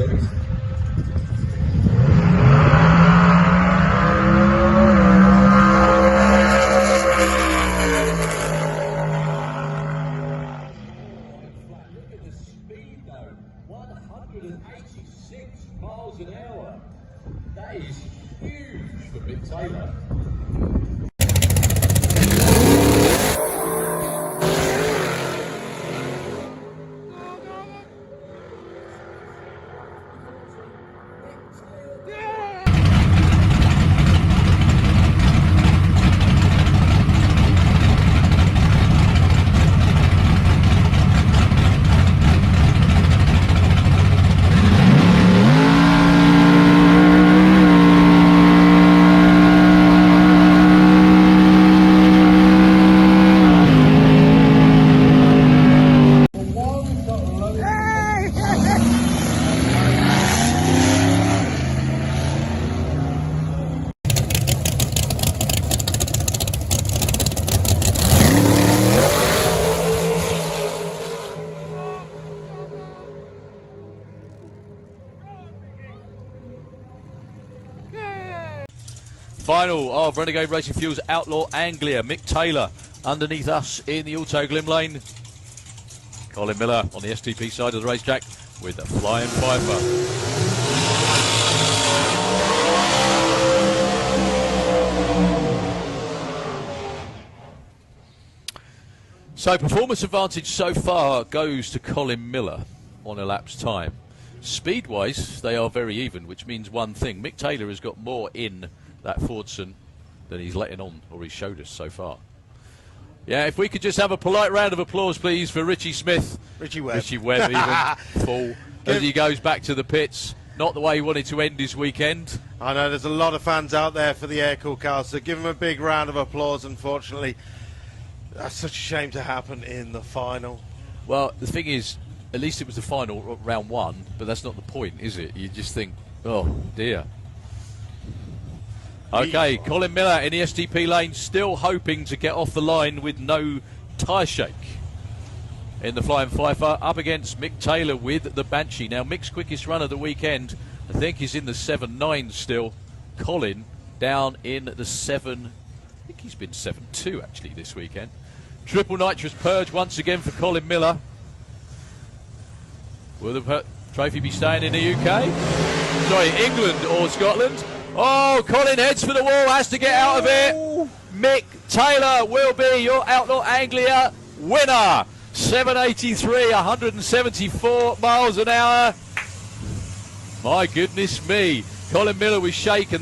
26th. Look at the speed though, 186 miles an hour. That is huge for Mick Taylor. Final of Renegade Racing Fuel's Outlaw Anglia. Mick Taylor underneath us in the Auto Glim lane. Colin Miller on the STP side of the racetrack with the Flying Piper. So performance advantage so far goes to Colin Miller on elapsed time. Speed-wise, they are very even, which means one thing. Mick Taylor has got more in that Fordson than he's letting on, or he's showed us so far. Yeah, if we could just have a polite round of applause, please, for Richie Smith. Richie Webb. Richie Webb, even, full, as he goes back to the pits. Not the way he wanted to end his weekend. I know, there's a lot of fans out there for the air-cooled car, so give him a big round of applause. Unfortunately, that's such a shame to happen in the final. Well, the thing is, at least it was the final, round one, but that's not the point, is it? You just think, oh, dear. Okay, Colin Miller in the STP lane, still hoping to get off the line with no tyre shake. In the Flying Fifer, up against Mick Taylor with the Banshee. Now, Mick's quickest run of the weekend, I think he's in the 7.9 still. Colin down in the 7, I think he's been 7.2 actually this weekend. Triple nitrous purge once again for Colin Miller. Will the trophy be staying in the UK? Sorry, England or Scotland? Oh, Colin heads for the wall, has to get out of it. Mick Taylor will be your Outlaw Anglia winner. 783, 174 miles an hour. My goodness me. Colin Miller was shaken.